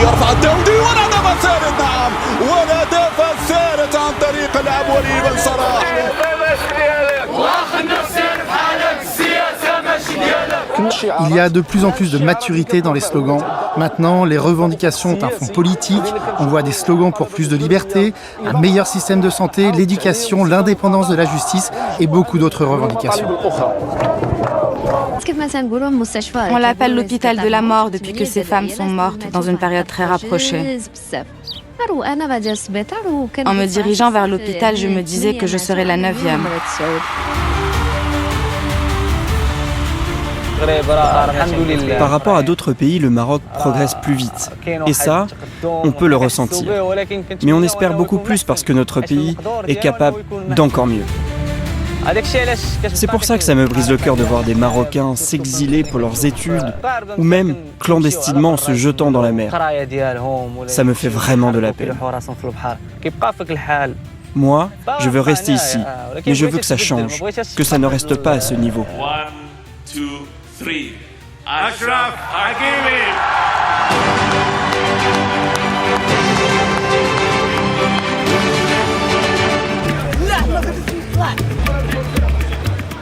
يرفع الدولي والهدف الثالث. نعم والهدف الثالث عن طريق اللاعب وليد بن صلاح. Il y a de plus en plus de maturité dans les slogans. Maintenant, les revendications ont un fond politique. On voit des slogans pour plus de liberté, un meilleur système de santé, l'éducation, l'indépendance de la justice et beaucoup d'autres revendications. On l'appelle l'hôpital de la mort depuis que ces femmes sont mortes dans une période très rapprochée. En me dirigeant vers l'hôpital, je me disais que je serais la 9e. Par rapport à d'autres pays, le Maroc progresse plus vite. Et ça, on peut le ressentir. Mais on espère beaucoup plus parce que notre pays est capable d'encore mieux. C'est pour ça que ça me brise le cœur de voir des Marocains s'exiler pour leurs études ou même clandestinement en se jetant dans la mer. Ça me fait vraiment de la peine. Moi, je veux rester ici, mais je veux que ça change, que ça ne reste pas à ce niveau. 1, 2, 3. Achraf Hakimi.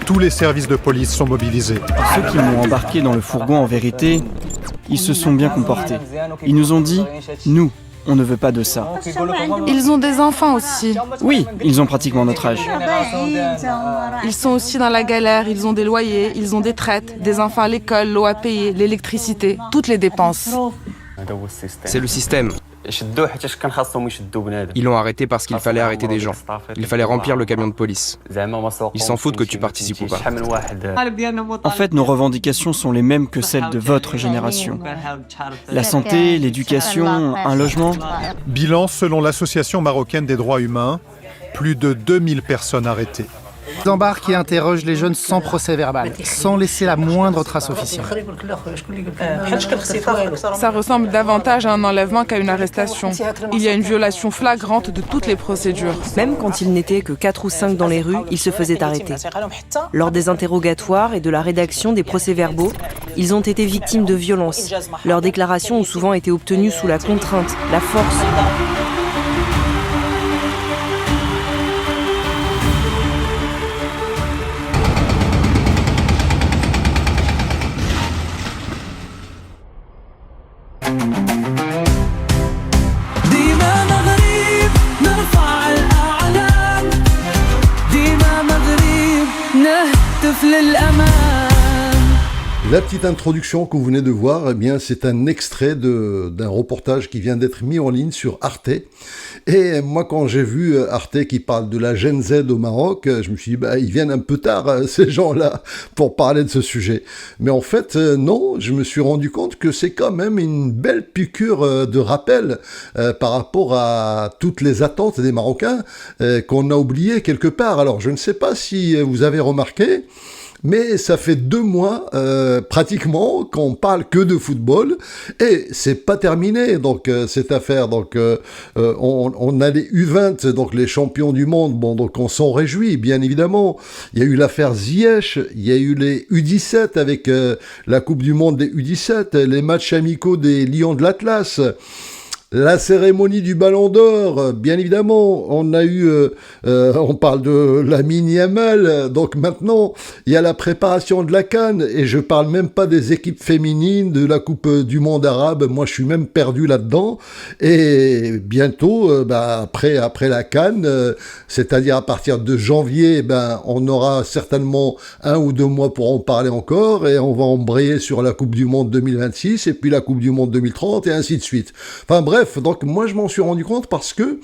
Tous les services de police sont mobilisés. Ceux qui m'ont embarqué dans le fourgon, en vérité, ils se sont bien comportés. Ils nous ont dit, nous, on ne veut pas de ça. Ils ont des enfants aussi. Oui, ils ont pratiquement notre âge. Ils sont aussi dans la galère, ils ont des loyers, ils ont des traites, des enfants à l'école, l'eau à payer, l'électricité, toutes les dépenses. C'est le système. Ils l'ont arrêté parce qu'il fallait arrêter des gens. Il fallait remplir le camion de police. Ils s'en foutent que tu participes ou pas. En fait, nos revendications sont les mêmes que celles de votre génération. La santé, l'éducation, un logement. Bilan selon l'Association marocaine des droits humains, plus de 2000 personnes arrêtées. Ils embarquent et interrogent les jeunes sans procès verbal, sans laisser la moindre trace officielle. Ça ressemble davantage à un enlèvement qu'à une arrestation. Il y a une violation flagrante de toutes les procédures. Même quand ils n'étaient que 4 ou 5 dans les rues, ils se faisaient arrêter. Lors des interrogatoires et de la rédaction des procès-verbaux, ils ont été victimes de violences. Leurs déclarations ont souvent été obtenues sous la contrainte, la force. La petite introduction que vous venez de voir, eh bien, c'est un extrait d'un reportage qui vient d'être mis en ligne sur Arte. Et moi, quand j'ai vu Arte qui parle de la Gen Z au Maroc, je me suis dit, ils viennent un peu tard, ces gens-là, pour parler de ce sujet. Mais en fait, non, je me suis rendu compte que c'est quand même une belle piqûre de rappel par rapport à toutes les attentes des Marocains qu'on a oubliées quelque part. Alors, je ne sais pas si vous avez remarqué, mais ça fait 2 mois pratiquement qu'on parle que de football et c'est pas terminé donc cette affaire. Donc on a les U20, donc les champions du monde. Bon, donc on s'en réjouit bien évidemment. Il y a eu l'affaire Ziyech, il y a eu les U17 avec la Coupe du Monde des U17, les matchs amicaux des Lions de l'Atlas. La cérémonie du Ballon d'Or, bien évidemment, on a eu, on parle de Lamine Yamal, donc maintenant, il y a la préparation de la CAN, et je parle même pas des équipes féminines, de la Coupe du Monde arabe, moi je suis même perdu là-dedans, et bientôt, après la CAN, c'est-à-dire à partir de janvier, on aura certainement 1 ou 2 mois pour en parler encore, et on va embrayer sur la Coupe du Monde 2026, et puis la Coupe du Monde 2030, et ainsi de suite. Enfin bref, donc moi je m'en suis rendu compte parce que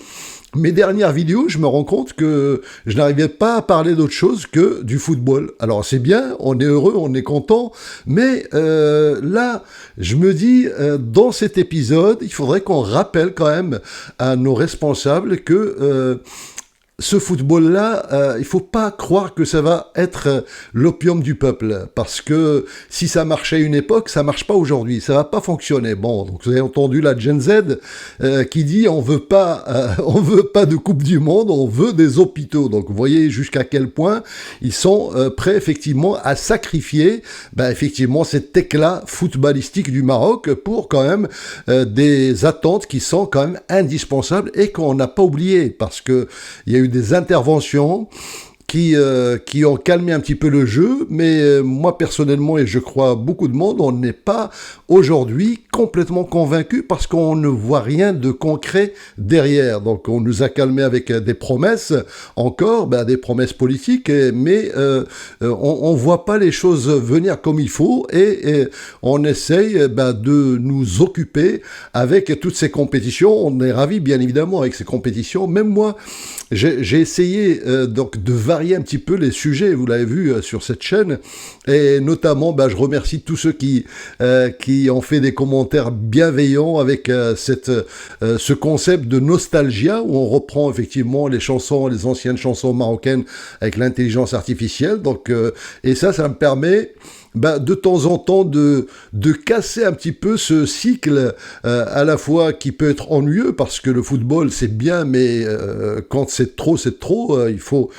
mes dernières vidéos, je me rends compte que je n'arrivais pas à parler d'autre chose que du football. Alors c'est bien, on est heureux, on est content, mais là, je me dis, dans cet épisode, il faudrait qu'on rappelle quand même à nos responsables que ce football-là, il faut pas croire que ça va être l'opium du peuple, parce que si ça marchait à une époque, ça marche pas aujourd'hui, ça va pas fonctionner. Bon, donc vous avez entendu la Gen Z qui dit on veut pas de Coupe du Monde, on veut des hôpitaux. Donc vous voyez jusqu'à quel point ils sont prêts effectivement à sacrifier, effectivement cet éclat footballistique du Maroc pour quand même des attentes qui sont quand même indispensables et qu'on n'a pas oublié, parce que il y a eu des interventions qui ont calmé un petit peu le jeu, mais moi personnellement, et je crois beaucoup de monde, on n'est pas aujourd'hui complètement convaincu parce qu'on ne voit rien de concret derrière. Donc on nous a calmé avec des promesses, encore, des promesses politiques, mais on voit pas les choses venir comme il faut, et on essaye de nous occuper avec toutes ces compétitions. On est ravis bien évidemment avec ces compétitions. Même moi, j'ai essayé donc de varier un petit peu les sujets, vous l'avez vu sur cette chaîne, et notamment je remercie tous ceux qui ont fait des commentaires bienveillants avec ce concept de nostalgia, où on reprend effectivement les anciennes chansons marocaines avec l'intelligence artificielle. Donc et ça me permet de temps en temps de casser un petit peu ce cycle à la fois qui peut être ennuyeux, parce que le football c'est bien, mais quand c'est trop, il faut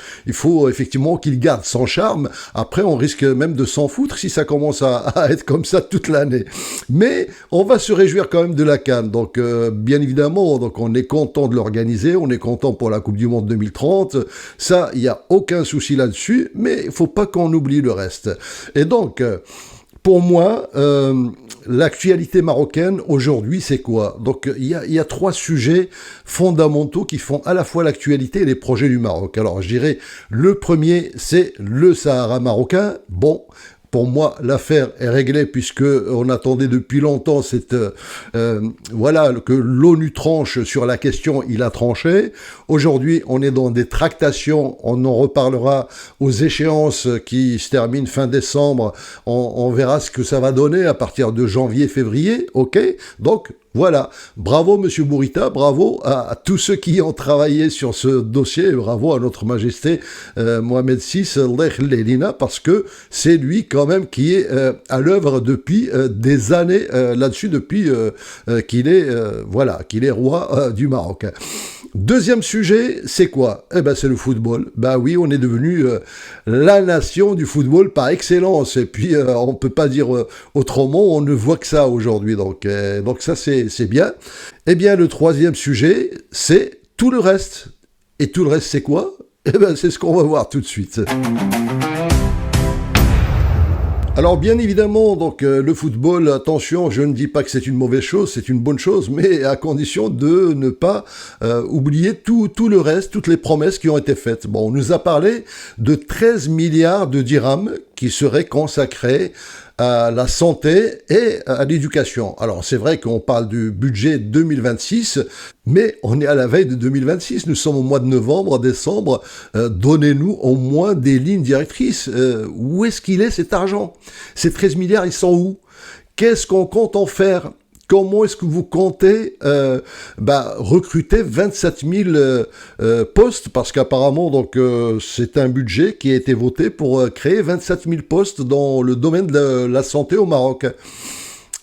effectivement qu'il garde son charme. Après on risque même de s'en foutre si ça commence à être comme ça toute l'année, mais on va se réjouir quand même de la CAN. Donc bien évidemment, donc on est content de l'organiser, on est content pour la Coupe du Monde 2030, ça il n'y a aucun souci là-dessus, mais il faut pas qu'on oublie le reste. Et donc pour moi, l'actualité marocaine aujourd'hui, c'est quoi? Donc, il y a 3 sujets fondamentaux qui font à la fois l'actualité et les projets du Maroc. Alors, je dirais, le premier, c'est le Sahara marocain. Bon, pour moi, l'affaire est réglée, puisque on attendait depuis longtemps que l'ONU tranche sur la question. Il a tranché. Aujourd'hui, on est dans des tractations. On en reparlera aux échéances qui se terminent fin décembre. On verra ce que ça va donner à partir de janvier, février. Ok. Donc voilà, bravo Monsieur Bourita, bravo à tous ceux qui ont travaillé sur ce dossier, bravo à notre Majesté Mohamed VI, parce que c'est lui quand même qui est à l'œuvre depuis des années là-dessus, depuis qu'il est roi du Maroc. Deuxième sujet, c'est quoi? C'est le football. Oui, on est devenu la nation du football par excellence. Et puis, on peut pas dire autrement, on ne voit que ça aujourd'hui. Donc ça, c'est bien. Eh bien, le troisième sujet, c'est tout le reste. Et tout le reste, c'est quoi? C'est ce qu'on va voir tout de suite. Alors bien évidemment, donc le football, attention, je ne dis pas que c'est une mauvaise chose, c'est une bonne chose, mais à condition de ne pas oublier tout le reste, toutes les promesses qui ont été faites. Bon, on nous a parlé de 13 milliards de dirhams qui seraient consacrés à la santé et à l'éducation. Alors c'est vrai qu'on parle du budget 2026, mais on est à la veille de 2026, nous sommes au mois de novembre, décembre, donnez-nous au moins des lignes directrices. Où est-ce qu'il est cet argent? Ces 13 milliards, ils sont où? Qu'est-ce qu'on compte en faire? Comment est-ce que vous comptez recruter 27 000 postes? Parce qu'apparemment, donc, c'est un budget qui a été voté pour créer 27 000 postes dans le domaine de la santé au Maroc.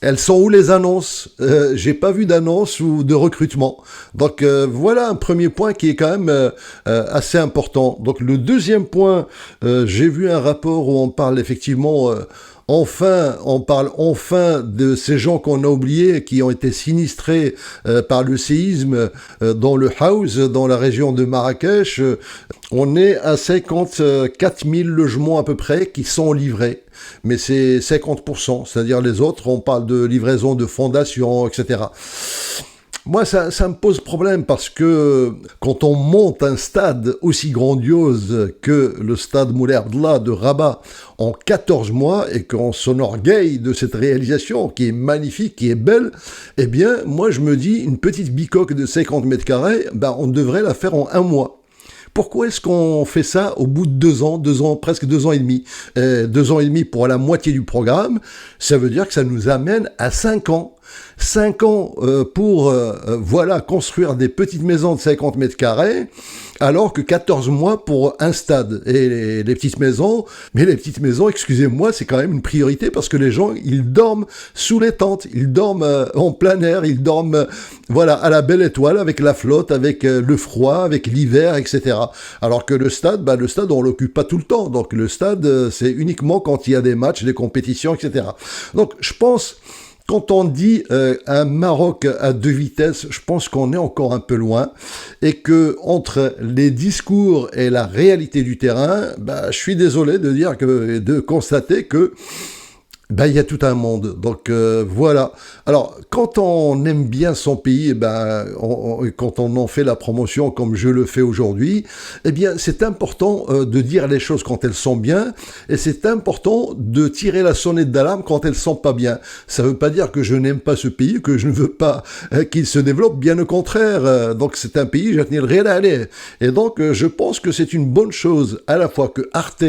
Elles sont où les annonces? J'ai pas vu d'annonce ou de recrutement. Donc voilà un premier point qui est quand même assez important. Donc le deuxième point, j'ai vu un rapport où on parle effectivement... on parle enfin de ces gens qu'on a oubliés, qui ont été sinistrés par le séisme dans le Haouz, dans la région de Marrakech. On est à 54 000 logements à peu près qui sont livrés. Mais c'est 50%, c'est-à-dire les autres, on parle de livraison de fondations, etc. Moi, ça me pose problème, parce que quand on monte un stade aussi grandiose que le stade Moulay Abdellah de Rabat en 14 mois, et qu'on s'enorgueille de cette réalisation qui est magnifique, qui est belle, eh bien, moi je me dis, une petite bicoque de 50 mètres carrés, on devrait la faire en 1 mois. Pourquoi est-ce qu'on fait ça au bout de 2 ans, presque 2 ans et demi? 2 ans et demi pour la moitié du programme, ça veut dire que ça nous amène à 5 ans. 5 ans pour construire des petites maisons de 50 mètres carrés alors que 14 mois pour un stade. Et les petites maisons, excusez-moi, c'est quand même une priorité parce que les gens, ils dorment sous les tentes, ils dorment en plein air, ils dorment voilà, à la belle étoile, avec la flotte, avec le froid, avec l'hiver, etc. Alors que le stade, on l'occupe pas tout le temps. Donc le stade, c'est uniquement quand il y a des matchs, des compétitions, etc. Donc je pense... Quand on dit un Maroc à deux vitesses, je pense qu'on est encore un peu loin et que entre les discours et la réalité du terrain, je suis désolé de constater que il y a tout un monde. Donc voilà. Alors quand on aime bien son pays, quand on en fait la promotion comme je le fais aujourd'hui, c'est important de dire les choses quand elles sont bien et c'est important de tirer la sonnette d'alarme quand elles sont pas bien. Ça veut pas dire que je n'aime pas ce pays, que je ne veux pas qu'il se développe, bien au contraire. Donc c'est un pays, j'ai tenu le réel à aller. Et donc je pense que c'est une bonne chose à la fois que Arte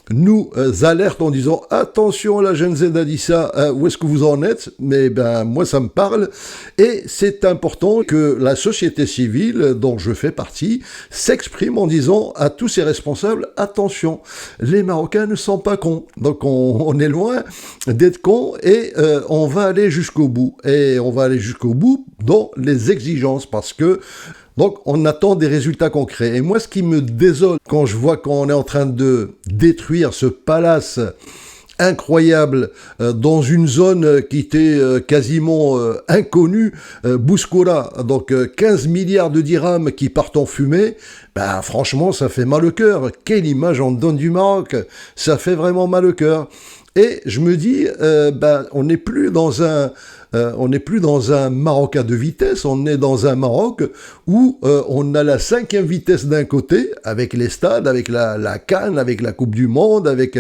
nous alerte en disant attention, la Gen Z a dit ça, où est-ce que vous en êtes? Mais moi ça me parle et c'est important que la société civile dont je fais partie s'exprime en disant à tous ces responsables attention, les Marocains ne sont pas cons, donc on est loin d'être cons et on va aller jusqu'au bout dans les exigences parce que donc, on attend des résultats concrets. Et moi, ce qui me désole quand je vois qu'on est en train de détruire ce palace incroyable dans une zone qui était quasiment inconnue, Bouskoura, donc 15 milliards de dirhams qui partent en fumée, franchement, ça fait mal au cœur. Quelle image on donne du Maroc, ça fait vraiment mal au cœur. Et je me dis, on n'est plus dans un Maroc à deux vitesses, on est dans un Maroc où on a la 5e vitesse d'un côté, avec les stades, avec la CAN, avec la Coupe du Monde, avec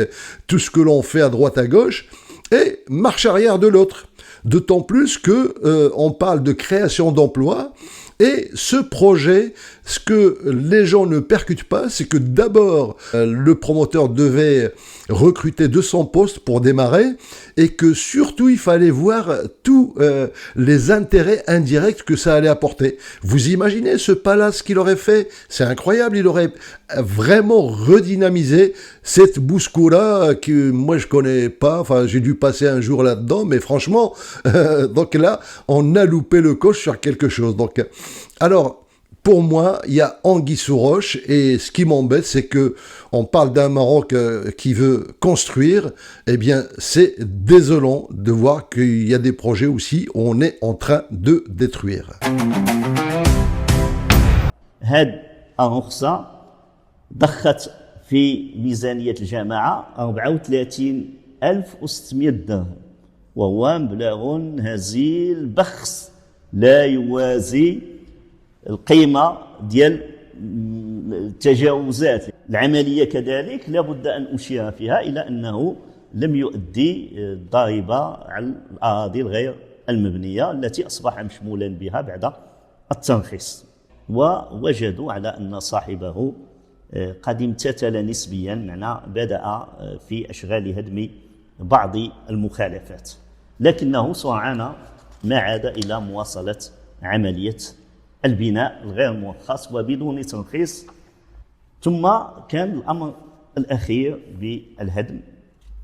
tout ce que l'on fait à droite à gauche, et marche arrière de l'autre. D'autant plus que on parle de création d'emplois, et ce projet, ce que les gens ne percutent pas, c'est que d'abord, le promoteur devait recruter 200 postes pour démarrer, et que surtout, il fallait voir tous les intérêts indirects que ça allait apporter. Vous imaginez ce palace qu'il aurait fait? C'est incroyable, il aurait vraiment redynamisé cette Bouskoura que moi je connais pas, enfin j'ai dû passer un jour là-dedans, mais franchement, donc là, on a loupé le coche sur quelque chose. Donc, alors, pour moi, il y a anguille sous roche, et ce qui m'embête, c'est que on parle d'un Maroc qui veut construire. Eh bien, c'est désolant de voir qu'il y a des projets aussi où on est en train de détruire. هاد الرخصة ضخت في ميزانية الجامعة 34,600 درهم وهو مبلغ هزيل بخس لا يوازي القيمة ديال التجاوزات. العملية كذلك لابد أن أشير فيها إلى أنه لم يؤدي الضريبة على الأراضي الغير المبنية التي أصبح مشمولا بها بعد الترخيص، ووجدوا على أن صاحبه قد امتثل نسبيا، معناه بدأ في أشغال هدم بعض المخالفات، لكنه سرعان ما عاد إلى مواصلة عملية البناء الغير مرخص وبدون ترخيص. ثم كان الأمر الأخير بالهدم،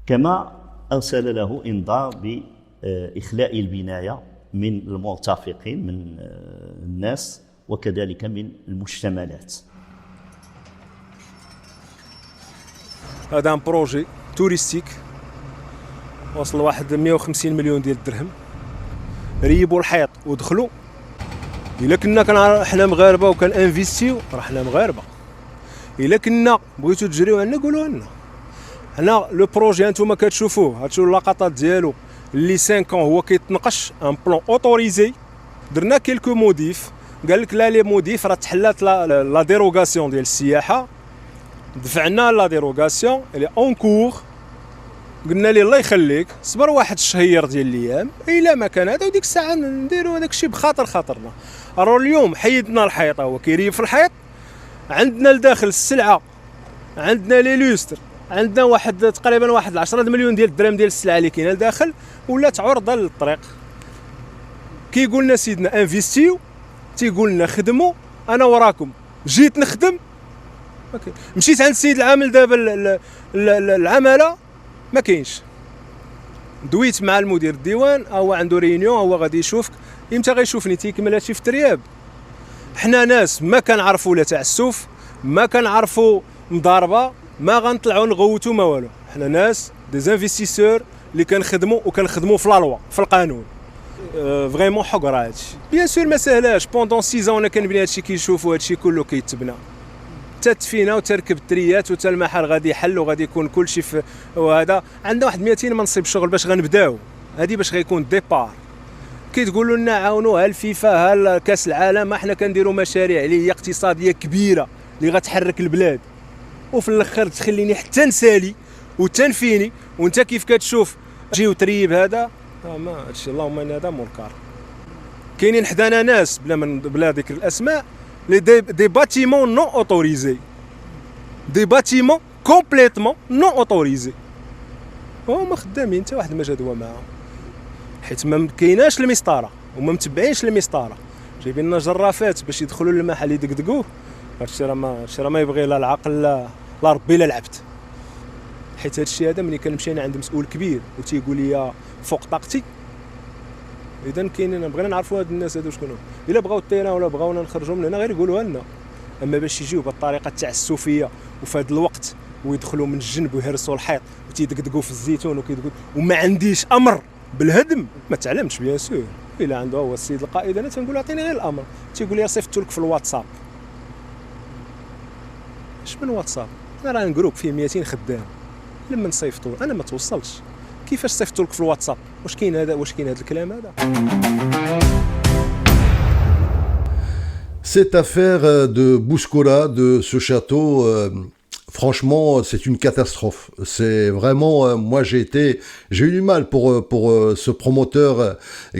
كما أرسل له إنذار بإخلاء البناية من المرتفقين من الناس وكذلك من المجتمعات. هذا ان بروجي توريستيك وصل واحد 150 مليون ديال الدرهم، ريبوا الحيط ودخلوا. الا كنا حنا مغاربه وكان انفيستيو راه حنا مغاربه، الا كنا بغيتو تجريو عنا قولوا لنا. حنا لو بروجي انتوما كتشوفوه، هادشو اللقطات ديالو اللي 5 هو كيتنقش ان بلان اوتوريزي. درنا كيلكو موديف، قال لك لا لي موديف راه تحلات لا ديروغاسيون ديال السياحه، دفعنا لا ديروغاسيون اللي اون كور. قلنا ليه الله يخليك صبر واحد الشهير ديال الايام الا ما كان هذا، وديك الساعه نديروا هذاك الشيء بخاطر خاطرنا. راه اليوم حيدنا الحيط، هو كيريب في الحيط، عندنا لداخل السلعه، عندنا لي لوستر، عندنا واحد تقريبا واحد 10 مليون ديال الدرهم ديال السلعه اللي كاينه لداخل ولات عرضه للطريق. كيقول لنا سيدنا انفيستيو، تيقول لنا خدموا، انا وراكم جيت نخدم مشيت عند السيد العامل دابا العماله ما كاينش. دويت مع المدير الديوان هو عنده ريونيون هو غادي يشوفك امتى غيشوفني تيكمل هادشي في الترياب. حنا ناس ما كنعرفوا لا تعسف ما كنعرفوا مضاربه ما غنطلعوا نغوتوا ما والو. حنا ناس دي زانفيستيسور اللي كنخدموا في لا لوا في القانون. فريمون حقره هادشي بيان سور ما سهلاش. بوندون 6 انا كنبني هادشي كيشوفوا هادشي كله كيتبنى حتى التفينه وتركب التريات وتا المحل غادي يحل وغادي يكون كلشي في وهذا. عندنا واحد 200 منصب شغل باش غنبداو هادي باش غيكون ديبار. كيتقولوا لنا عاونوا ها الفيفا ها كاس العالم حنا كنديروا مشاريع اللي هي اقتصاديه كبيره اللي غتحرك البلاد وفي الاخر تخليني حتى نسالي وتنفيني وانت كيف كتشوف جيو تريب هذا ما هادشي اللهم ان هذا منكر. كاينين حدانا ناس بلا ذكر الاسماء دي باتيمون نون اوتوريزي دي باتيمون كومبليتمون نون اوتوريزي هما خدامين حتى واحد ما جدوى معاهم حيت ما كايناش المسطره وما متبعينش المسطره. جايبين لنا جرافات باش يدخلوا للمحل يدقدقوه. هادشي راه ما يبغي لا العقل لا ربي لا العبد. حيت هادشي هذا ملي كنمشي انا عند مسؤول كبير وتيقول لي فوق طاقتي اذا كاينين بغينا نعرفوا هاد الناس هادو شكون الا بغاو الطيران ولا بغاونا نخرجوا من هنا غير يقولوها لنا. اما باش يجيو بالطريقه التعسفيه وفي هذا الوقت ويدخلوا من الجنب ويهرسوا الحيط وتيدقدقوا في الزيتون وما عنديش امر بالهدم ما تعلمش بيان سور. الا عنده هو السيد القائد انا تنقول اعطيني غير الامر تيقول لي صيفطت لك في الواتساب. اش من واتساب؟ انا راه جروب فيه 200 خدام لما نصيفطوا انا ما توصلش. كيفاش صيفطوا لك في الواتساب؟ واش كاين هذا الكلام هذا؟ Cette affaire de Bouskola, de ce château, franchement, c'est une catastrophe. C'est vraiment, moi j'ai eu du mal pour ce promoteur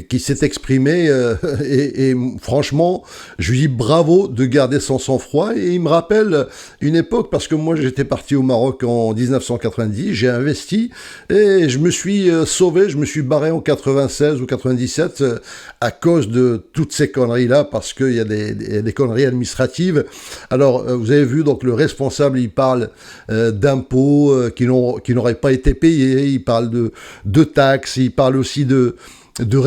qui s'est exprimé et franchement, je lui dis bravo de garder son sang-froid. Et il me rappelle une époque parce que moi j'étais parti au Maroc en 1990, j'ai investi et je me suis sauvé, je me suis barré en 96 ou 97 à cause de toutes ces conneries-là parce qu'il y a des conneries administratives. Alors, vous avez vu, donc le responsable, il parle d'impôts qui n'auraient pas été payés, il parle de taxes, il parle aussi de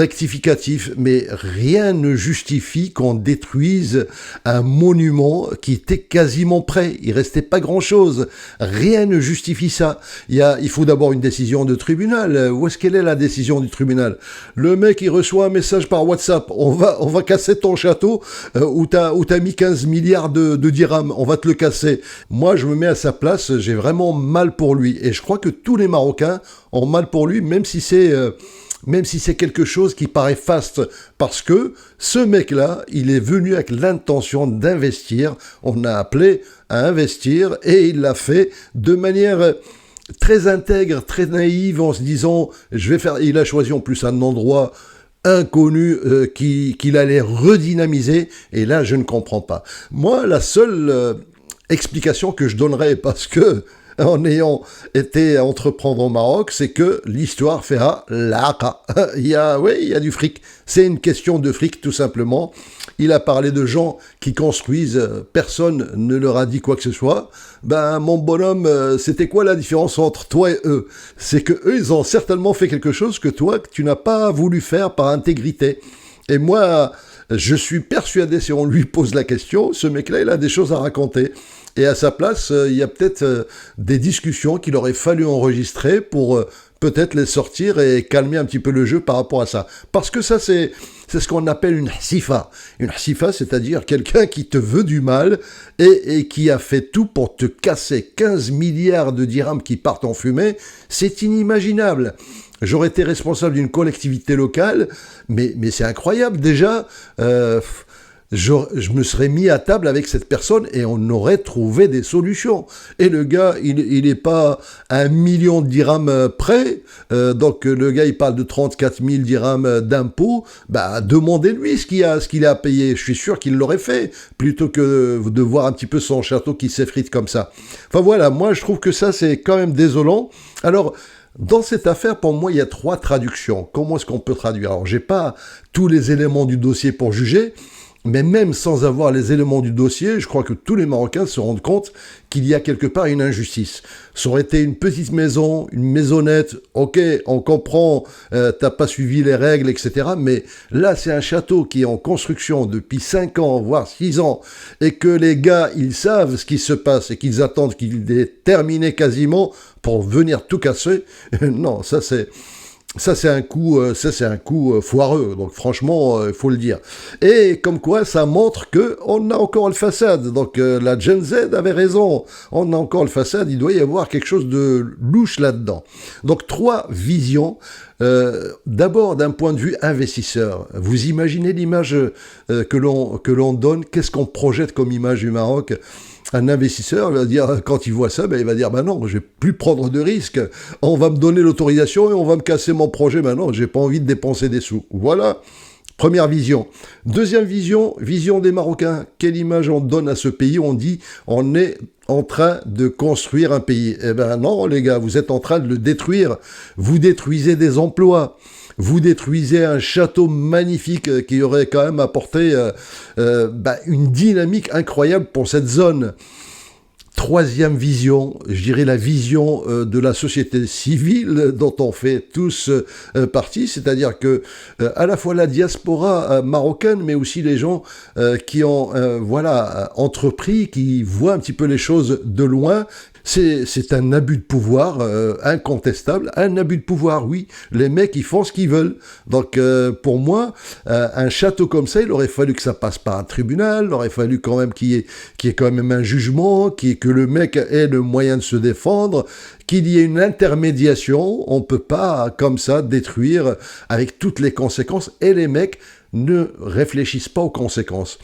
rectificatifs, mais rien ne justifie qu'on détruise un monument qui était quasiment prêt. Il restait pas grand-chose. Rien ne justifie ça. Il faut d'abord une décision de tribunal. Où est-ce qu'elle est la décision du tribunal? Le mec, il reçoit un message par WhatsApp. On va casser ton château où t'as mis 15 milliards de dirhams. On va te le casser. Moi, je me mets à sa place. J'ai vraiment mal pour lui. Et je crois que tous les Marocains ont mal pour lui, même si c'est quelque chose qui paraît faste, parce que ce mec-là, il est venu avec l'intention d'investir, on a appelé à investir, et il l'a fait de manière très intègre, très naïve, en se disant, il a choisi en plus un endroit inconnu qu'il allait redynamiser, et là, je ne comprends pas. Moi, la seule explication que je donnerais, parce que en ayant été entreprendre au Maroc, c'est que l'histoire fera l'aqa. Il y a du fric. C'est une question de fric, tout simplement. Il a parlé de gens qui construisent, personne ne leur a dit quoi que ce soit. Ben, mon bonhomme, c'était quoi la différence entre toi et eux? C'est que eux, ils ont certainement fait quelque chose que toi, que tu n'as pas voulu faire par intégrité. Et moi, je suis persuadé, si on lui pose la question, ce mec-là, il a des choses à raconter. Et à sa place, il y a peut-être des discussions qu'il aurait fallu enregistrer pour peut-être les sortir et calmer un petit peu le jeu par rapport à ça. Parce que ça, c'est ce qu'on appelle une hsifa. Une hsifa, c'est-à-dire quelqu'un qui te veut du mal et qui a fait tout pour te casser 15 milliards de dirhams qui partent en fumée. C'est inimaginable. J'aurais été responsable d'une collectivité locale, mais c'est incroyable. Déjà, je me serais mis à table avec cette personne et on aurait trouvé des solutions. Et le gars, il est pas 1 million de dirhams près, donc le gars, il parle de 34 000 dirhams d'impôts. Bah, demandez-lui ce qu'il a à payer. Je suis sûr qu'il l'aurait fait, plutôt que de voir un petit peu son château qui s'effrite comme ça. Enfin voilà, moi je trouve que ça, c'est quand même désolant. Alors, dans cette affaire, pour moi, il y a 3 traductions. Comment est-ce qu'on peut traduire? Alors, j'ai pas tous les éléments du dossier pour juger, Mais même sans avoir les éléments du dossier, je crois que tous les Marocains se rendent compte qu'il y a quelque part une injustice. Ça aurait été une petite maison, une maisonnette, ok, on comprend, t'as pas suivi les règles, etc. Mais là, c'est un château qui est en construction depuis 5 ans, voire 6 ans, et que les gars, ils savent ce qui se passe et qu'ils attendent qu'il est terminé quasiment pour venir tout casser. Non, ça c'est un coup foireux, donc franchement, il faut le dire. Et comme quoi, ça montre qu'on a encore le façade. Donc la Gen Z avait raison, on a encore le façade, il doit y avoir quelque chose de louche là-dedans. Donc 3 visions. D'abord, d'un point de vue investisseur, vous imaginez l'image que l'on donne, qu'est-ce qu'on projette comme image du Maroc ? Un investisseur va dire, quand il voit ça, il va dire, non, je vais plus prendre de risques. On va me donner l'autorisation et on va me casser mon projet maintenant. J'ai pas envie de dépenser des sous. Voilà. Première vision. Deuxième vision des Marocains. Quelle image on donne à ce pays ? On dit, on est en train de construire un pays. Eh ben non, les gars, vous êtes en train de le détruire. Vous détruisez des emplois. Vous détruisez un château magnifique qui aurait quand même apporté une dynamique incroyable pour cette zone. Troisième vision, je dirais la vision de la société civile dont on fait tous partie, c'est-à-dire que à la fois la diaspora marocaine, mais aussi les gens qui ont entrepris, qui voient un petit peu les choses de loin. C'est un abus de pouvoir incontestable, un abus de pouvoir, oui. Les mecs, ils font ce qu'ils veulent. Donc, pour moi, un château comme ça, il aurait fallu que ça passe par un tribunal, il aurait fallu quand même qu'il y ait quand même un jugement, que le mec ait le moyen de se défendre, qu'il y ait une intermédiation. On peut pas, comme ça, détruire avec toutes les conséquences. Et les mecs ne réfléchissent pas aux conséquences.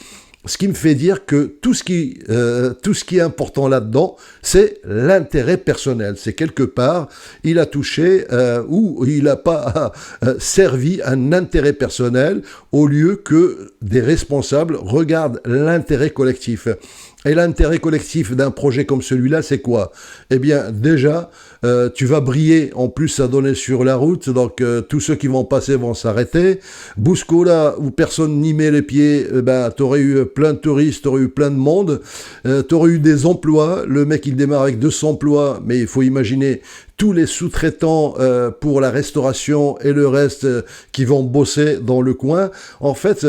Ce qui me fait dire que tout ce qui est important là-dedans, c'est l'intérêt personnel. C'est quelque part, il a touché ou il n'a pas servi un intérêt personnel au lieu que des responsables regardent l'intérêt collectif. Et l'intérêt collectif d'un projet comme celui-là, c'est quoi ? Eh bien, déjà, tu vas briller, en plus ça donnait sur la route, donc tous ceux qui vont passer vont s'arrêter. Bouscola, où personne n'y met les pieds, t'aurais eu plein de touristes, t'aurais eu plein de monde, t'aurais eu des emplois, le mec il démarre avec 200 emplois, mais il faut imaginer tous les sous-traitants pour la restauration et le reste qui vont bosser dans le coin. En fait,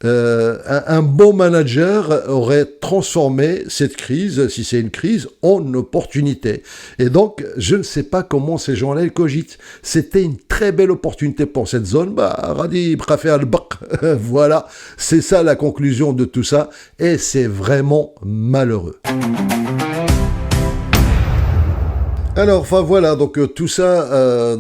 un bon manager aurait transformé cette crise, si c'est une crise, en opportunité. Et donc, je ne sais pas comment ces gens-là ils cogitent. C'était une très belle opportunité pour cette zone. Radi Brafé al-Baq. Voilà, c'est ça la conclusion de tout ça. Et c'est vraiment malheureux. Alors, voilà, donc tout ça,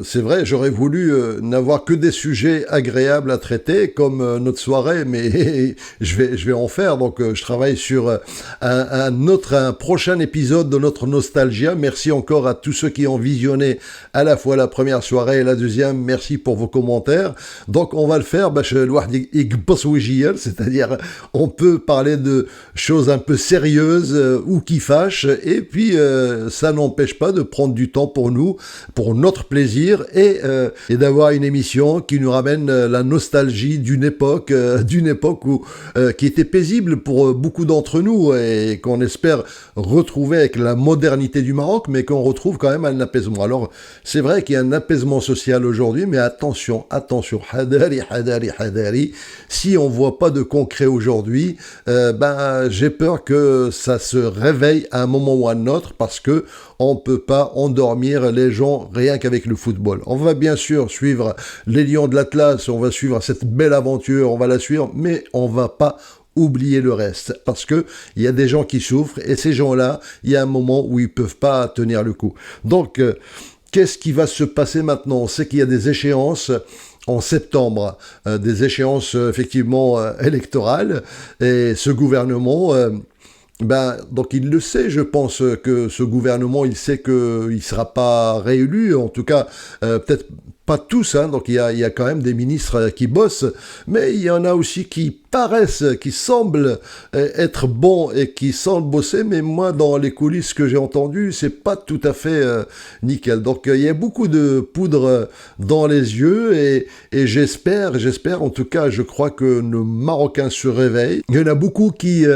c'est vrai, j'aurais voulu n'avoir que des sujets agréables à traiter, comme notre soirée, mais je vais en faire. Donc, je travaille sur un prochain épisode de notre Nostalgia. Merci encore à tous ceux qui ont visionné à la fois la première soirée et la deuxième. Merci pour vos commentaires. Donc, on va le faire, c'est-à-dire, on peut parler de choses un peu sérieuses ou qui fâchent, et puis ça n'empêche pas de prendre du temps pour nous, pour notre plaisir, et d'avoir une émission qui nous ramène la nostalgie d'une époque où qui était paisible pour beaucoup d'entre nous et qu'on espère retrouver avec la modernité du Maroc, mais qu'on retrouve quand même un apaisement. Alors, c'est vrai qu'il y a un apaisement social aujourd'hui, mais attention, hadari, si on voit pas de concret aujourd'hui, j'ai peur que ça se réveille à un moment ou à un autre, parce que on peut pas endormir les gens rien qu'avec le football. On va bien sûr suivre les Lions de l'Atlas, on va suivre cette belle aventure, on va la suivre, mais on va pas oublier le reste, parce que il y a des gens qui souffrent, et ces gens-là, il y a un moment où ils peuvent pas tenir le coup. Donc, qu'est-ce qui va se passer maintenant ? On sait qu'il y a des échéances en septembre, des échéances effectivement électorales, et ce gouvernement... donc il le sait, je pense que ce gouvernement, il sait qu'il ne sera pas réélu, en tout cas peut-être Pas tous, hein, donc il y a quand même des ministres qui bossent, mais il y en a aussi qui paraissent, qui semblent être bons et qui semblent bosser, mais moi, dans les coulisses que j'ai entendues, c'est pas tout à fait nickel. Donc il y a beaucoup de poudre dans les yeux et j'espère, en tout cas, je crois que nos Marocains se réveillent. Il y en a beaucoup qui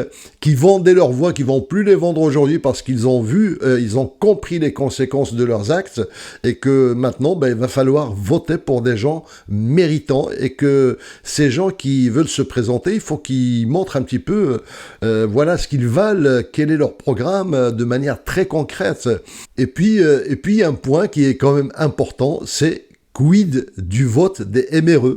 vendaient leur voix, qui vont plus les vendre aujourd'hui parce qu'ils ont vu, ils ont compris les conséquences de leurs actes et que maintenant, il va falloir voter pour des gens méritants et que ces gens qui veulent se présenter, il faut qu'ils montrent un petit peu voilà ce qu'ils valent, quel est leur programme de manière très concrète. Et puis il y a un point qui est quand même important, c'est quid du vote des MRE,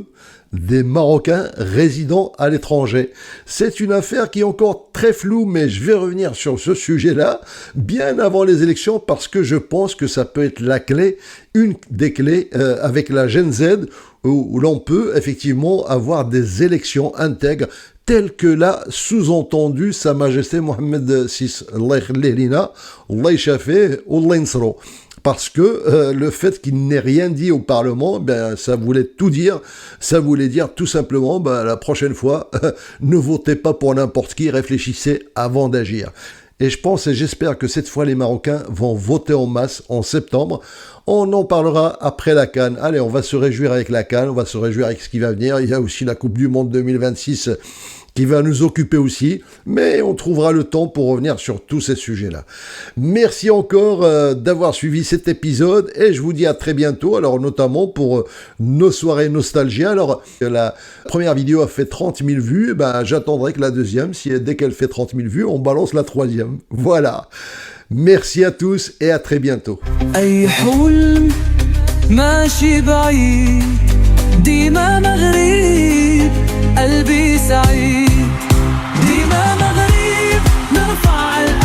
des Marocains résidant à l'étranger. C'est une affaire qui est encore très floue, mais je vais revenir sur ce sujet-là bien avant les élections parce que je pense que ça peut être la clé, une des clés avec la Gen Z où l'on peut effectivement avoir des élections intègres telles que l'a sous-entendu Sa Majesté Mohamed VI. Allah yakhlih, Allah yshafih, Allah yansro. Parce que le fait qu'il n'ait rien dit au Parlement, ça voulait tout dire. Ça voulait dire tout simplement, la prochaine fois, ne votez pas pour n'importe qui, réfléchissez avant d'agir. Et je pense et j'espère que cette fois, les Marocains vont voter en masse en septembre. On en parlera après la CAN. Allez, on va se réjouir avec la CAN, on va se réjouir avec ce qui va venir. Il y a aussi la Coupe du Monde 2026 qui va nous occuper aussi, mais on trouvera le temps pour revenir sur tous ces sujets-là. Merci encore d'avoir suivi cet épisode et je vous dis à très bientôt, alors notamment pour nos soirées nostalgie. Alors, la première vidéo a fait 30 000 vues, j'attendrai que la deuxième, dès qu'elle fait 30 000 vues, on balance la troisième. Voilà. Merci à tous et à très bientôt. قلبي سعيد ديما مغرب نرفع